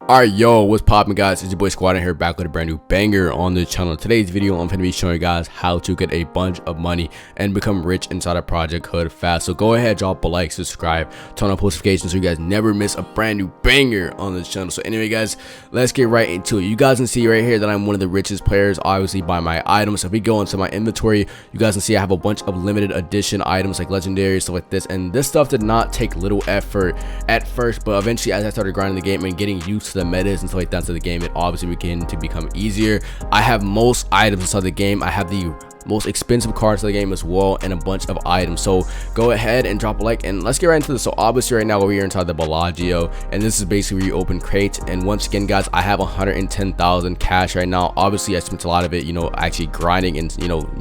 Alright, yo, what's poppin', guys? It's your boy SquadDen here, back with a brand new banger on the channel. Today's video, I'm going to be showing you guys how to get a bunch of money and become rich inside of Project Hood fast. So go ahead, drop a like, subscribe, turn on post notifications so you guys never miss a brand new banger on this channel. So anyway, guys, let's get right into it. You guys can see right here that I'm one of the richest players, obviously, by my items. So if we go into my inventory, you guys can see I have a bunch of limited edition items like legendary, stuff like this. And this stuff did not take little effort at first, but eventually as I started grinding the game and getting used to the metas and stuff like that to the game, it obviously began to become easier. I have most items inside the game. I have the most expensive cards of the game as well, and a bunch of items. So go ahead and drop a like and let's get right into this. So obviously right now we're inside the Bellagio, and this is basically where you open crates. And once again, guys, I have 110,000 cash right now. Obviously I spent a lot of it, actually grinding and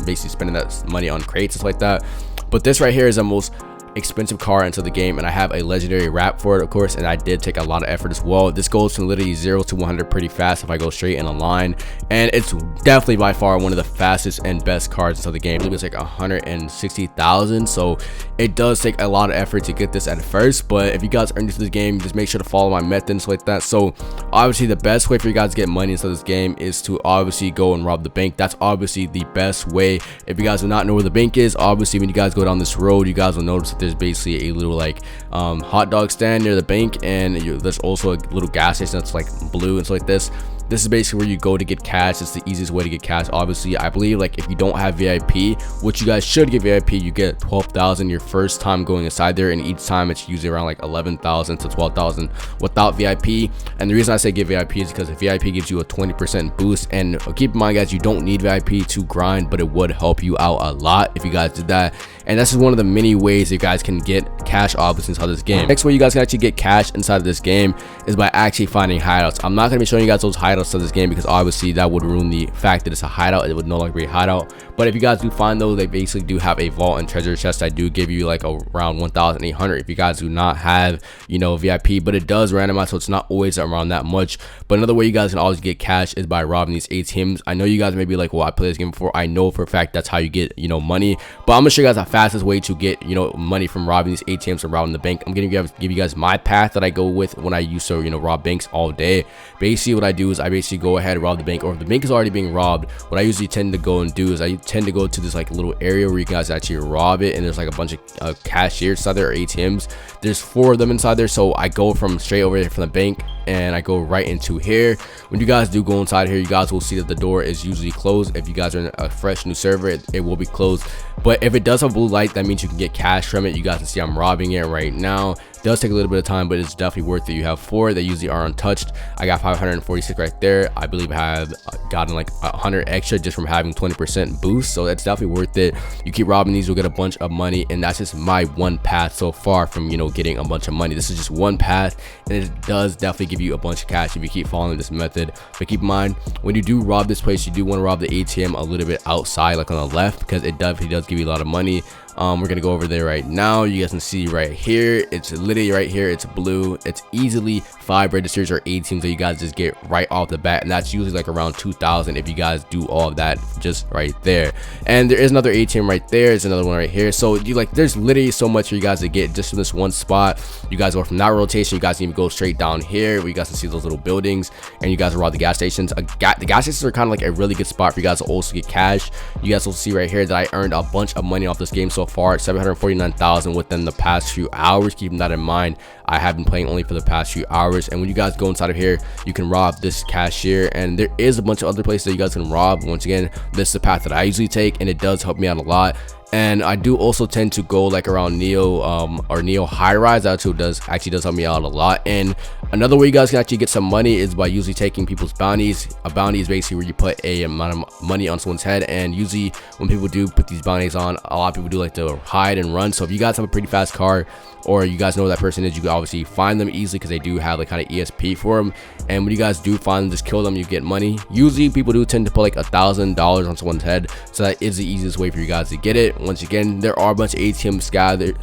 basically spending that money on crates and stuff like that. But this right here is the most expensive car into the game, and I have a legendary wrap for it, of course, and I did take a lot of effort as well. This goes from literally 0 to 100 pretty fast if I go straight in a line, and it's definitely by far one of the fastest and best cards into the game. It's like 160,000, so it does take a lot of effort to get this at first. But if you guys are into this game, just make sure to follow my methods like that. So obviously the best way for you guys to get money into this game is to obviously go and rob the bank. That's obviously the best way. If you guys do not know where the bank is, obviously when you guys go down this road, you guys will notice that there's basically a little like hot dog stand near the bank, and there's also a little gas station that's like blue and stuff like this. This is basically where you go to get cash. It's the easiest way to get cash. Obviously, I believe like if you don't have VIP, which you guys should get VIP, you get 12,000 your first time going inside there, and each time it's usually around like 11,000 to 12,000 without VIP. And the reason I say get VIP is because VIP gives you a 20% boost. And keep in mind, guys, you don't need VIP to grind, but it would help you out a lot if you guys did that. And this is one of the many ways you guys can get cash obviously inside this game. Next way you guys can actually get cash inside of this game is by actually finding hideouts. I'm not going to be showing you guys those hideouts to this game because obviously that would ruin the fact that it's a hideout. It would no longer be a hideout. But if you guys do find those, they basically do have a vault and treasure chest. I do give you like around 1,800 if you guys do not have VIP, but it does randomize, so it's not always around that much. But another way you guys can always get cash is by robbing these ATMs. I know you guys may be like, well, I played this game before. I know for a fact that's how you get money, but I'm gonna show you guys the fastest way to get money from robbing these ATMs and robbing the bank. I'm gonna give you guys my path that I go with when I used to rob banks all day. Basically what I do is I basically go ahead and rob the bank, or if the bank is already being robbed, what I usually tend to go and do is I tend to go to this like little area where you guys actually rob it, and there's like a bunch of cashiers inside there, or ATMs. There's 4 of them inside there, so I go from straight over there from the bank and I go right into here. When you guys do go inside here, you guys will see that the door is usually closed. If you guys are in a fresh new server, it will be closed. But if it does have blue light, that means you can get cash from it. You guys can see I'm robbing it right now. It does take a little bit of time, but it's definitely worth it. You have 4 that usually are untouched. I got 546 right there. I believe I have gotten like 100 extra just from having 20% boost, so that's definitely worth it. You keep robbing these, you'll get a bunch of money, and that's just my one path so far from getting a bunch of money. This is just one path, and it does definitely give you a bunch of cash if you keep following this method. But keep in mind, when you do rob this place, you do want to rob the ATM a little bit outside, like on the left, because it definitely does give you a lot of money. We're gonna go over there right now. You guys can see right here, it's literally right here, it's blue. It's easily 5 registers or ATMs that you guys just get right off the bat, and that's usually like around 2,000 if you guys do all of that just right there. And there is another ATM right there. There's another one right here. So there's literally so much for you guys to get just from this one spot. You guys go from that rotation, you guys can even go straight down here where you guys can see those little buildings, and you guys rob the gas stations. The gas stations are kind of like a really good spot for you guys to also get cash. You guys will see right here that I earned a bunch of money off this game so far at 749,000 within the past few hours. Keeping that in mind, I have been playing only for the past few hours. And when you guys go inside of here, you can rob this cashier, and there is a bunch of other places that you guys can rob. Once again, this is the path that I usually take, and it does help me out a lot. And I do also tend to go like around Neo or Neo high rise. That too does help me out a lot. And another way you guys can actually get some money is by usually taking people's bounties. A bounty is basically where you put a amount of money on someone's head, and usually when people do put these bounties on, a lot of people do like to hide and run. So if you guys have a pretty fast car, or you guys know who that person is, you can obviously find them easily because they do have like kind of ESP for them. And when you guys do find them, just kill them, you get money. Usually people do tend to put like $1,000 on someone's head, so that is the easiest way for you guys to get it. Once again, there are a bunch of ATMs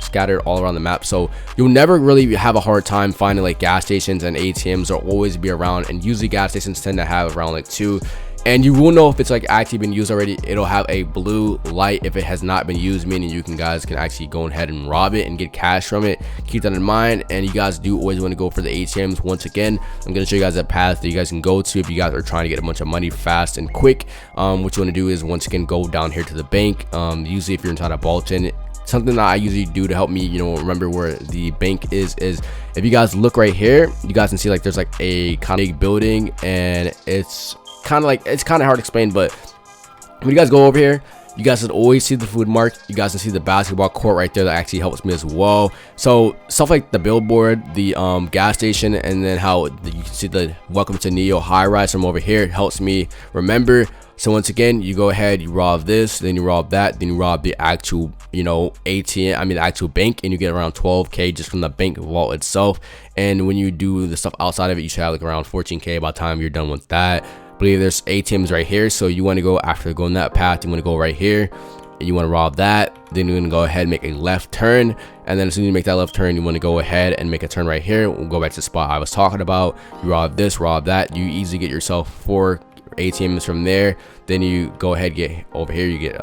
scattered all around the map, so you'll never really have a hard time finding like gas stations, and ATMs will always be around. And usually gas stations tend to have around like 2 and you will know if it's like actually been used already. It'll have a blue light if it has not been used, meaning you guys can actually go ahead and rob it and get cash from it. Keep that in mind. And you guys do always want to go for the ATMs. Once again, I'm going to show you guys a path that you guys can go to if you guys are trying to get a bunch of money fast and quick. What you want to do is once again go down here to the bank. Usually if you're inside of Bolton, something that I usually do to help me, you know, remember where the bank is if you guys look right here, you guys can see like there's like a kind of big building, and it's kind of hard to explain, but when you guys go over here, you guys can always see the food mark. You guys can see the basketball court right there that actually helps me as well. So stuff like the billboard, the gas station, and then how you can see the welcome to Neo high rise from over here helps me remember. So once again, you go ahead, you rob this, then you rob that, then you rob the actual, you know, ATM, I mean the actual bank, and you get around 12K just from the bank vault itself. And when you do the stuff outside of it, you should have like around 14K by the time you're done with that. I believe there's ATMs right here, so you want to go, after going that path, you want to go right here and you want to rob that. Then you're going to go ahead and make a left turn, and then as soon as you make that left turn, you want to go ahead and make a turn right here. We'll go back to the spot I was talking about. You rob this, rob that, you easily get yourself 4 ATMs from there. Then you go ahead, get over here, you get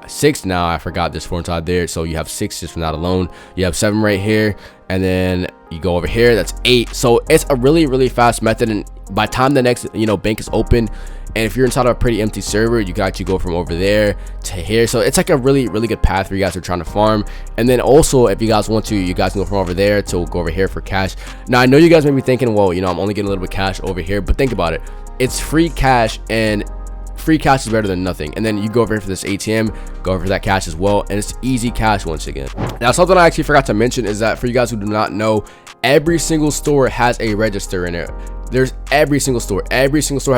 6 now. I forgot there's 4 inside there, so you have 6 just from that alone. You have 7 right here, and then you go over here, that's 8. So it's a really fast method, and by the time the next, you know, bank is open, and if you're inside of a pretty empty server, you can actually go from over there to here. So it's like a really good path for you guys who are trying to farm. And then also, if you guys want to, you guys can go from over there to go over here for cash. Now I know you guys may be thinking, well, you know, I'm only getting a little bit of cash over here, but think about it, it's free cash, and free cash is better than nothing. And then you go over here for this ATM, go over for that cash as well, and it's easy cash once again. Now something I actually forgot to mention is that for you guys who do not know, every single store has a register in it. There's every single store has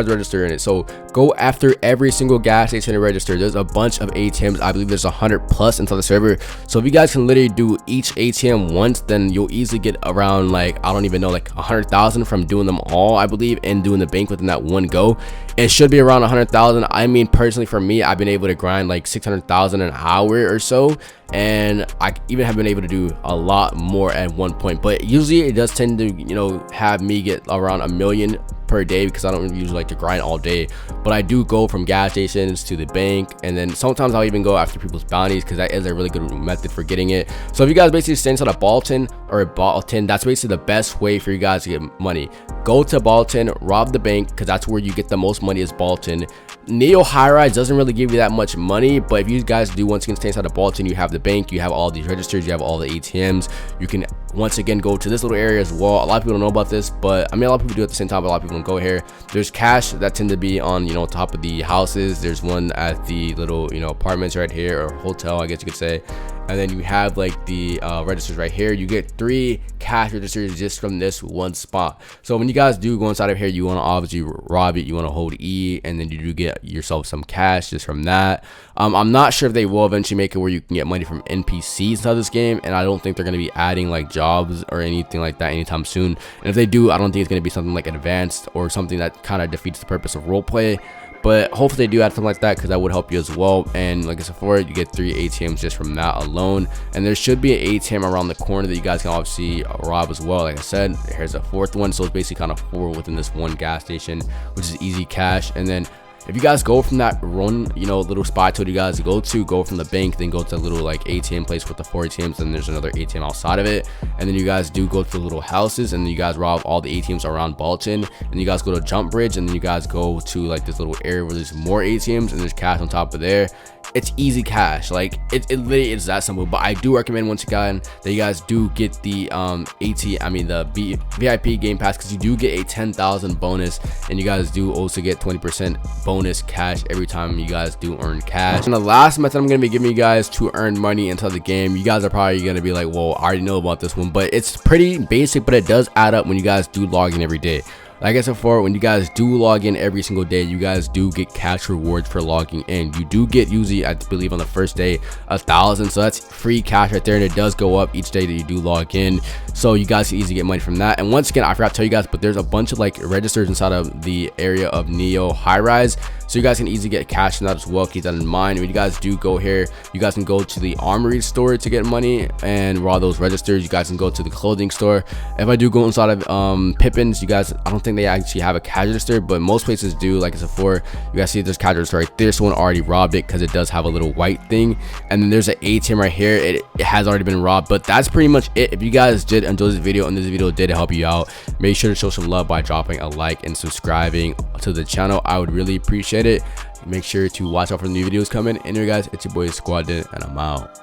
a register in it. So go after every single gas station and register. There's a bunch of ATMs. I believe there's 100 plus inside the server. So if you guys can literally do each ATM once, then you'll easily get around, like, I don't even know, like 100,000 from doing them all, I believe, and doing the bank within that one go. It should be around 100,000. I mean, personally for me, I've been able to grind like 600,000 an hour or so, and I even have been able to do a lot more at one point. But usually it does tend to, you know, have me get around 1 million per day, because I don't usually like to grind all day. But I do go from gas stations to the bank, and then sometimes I'll even go after people's bounties, because that is a really good method for getting it. So if you guys basically stay inside of Bolton, that's basically the best way for you guys to get money. Go to Bolton, rob the bank, because that's where you get the most money, is Bolton. Neo high rise doesn't really give you that much money, but if you guys do once again stay inside of Bolton, you have the bank, you have all these registers, you have all the ATMs. You can once again go to this little area as well. A lot of people don't know about this, but I mean, a lot of people do at the same time, but a lot of people don't go here. There's cash that tend to be on, you know, top of the houses. There's one at the little, you know, apartments right here, or hotel, I guess you could say. And then you have like the registers right here. You get 3 cash registers just from this one spot. So when you guys do go inside of here, you want to obviously rob it, you want to hold E, and then you do get yourself some cash just from that. I'm not sure if they will eventually make it where you can get money from NPCs inside this game, and I don't think they're going to be adding like jobs or anything like that anytime soon. And if they do, I don't think it's going to be something like advanced or something that kind of defeats the purpose of roleplay. But hopefully they do add something like that, because that would help you as well. And like I said before, you get 3 ATMs just from that alone. And there should be an ATM around the corner that you guys can obviously rob as well. Like I said, here's a 4th one, so it's basically kind of 4 within this one gas station, which is easy cash. And then if you guys go from that one, you know, little spot I told you guys to go from the bank, then go to the little like ATM place with the 4 ATMs, and there's another ATM outside of it. And then you guys do go to the little houses, and then you guys rob all the ATMs around Bolton, and you guys go to Jump Bridge, and then you guys go to like this little area where there's more ATMs and there's cash on top of there. It's easy cash. Like it literally is that simple. But I do recommend once again that you guys do get the the VIP game pass, because you do get a 10,000 bonus, and you guys do also get 20% bonus cash every time you guys do earn cash. And the last method I'm going to be giving you guys to earn money into the game, you guys are probably going to be like, well, I already know about this one, but it's pretty basic, but it does add up when you guys do log in every day. Like I said before, when you guys do log in every single day, you guys do get cash rewards for logging in. You do get usually, I believe on the first day, 1,000. So that's free cash right there, and it does go up each day that you do log in. So you guys can easily get money from that. And once again, I forgot to tell you guys, but there's a bunch of like registers inside of the area of Neo high rise, so you guys can easily get cash from that as well. Keep that in mind. When you guys do go here, you guys can go to the armory store to get money, and raw those registers. You guys can go to the clothing store. If I do go inside of Pippin's, you guys, I don't think think they actually have a cash register, but most places do. Like it's a 4, you guys see there's cash register right there. Someone already robbed it because it does have a little white thing. And then there's an ATM right here. It has already been robbed. But that's pretty much it. If you guys did enjoy this video and this video did help you out, make sure to show some love by dropping a like and subscribing to the channel. I would really appreciate it. Make sure to watch out for new videos coming. Anyway guys, it's your boy SquadDen, and I'm out.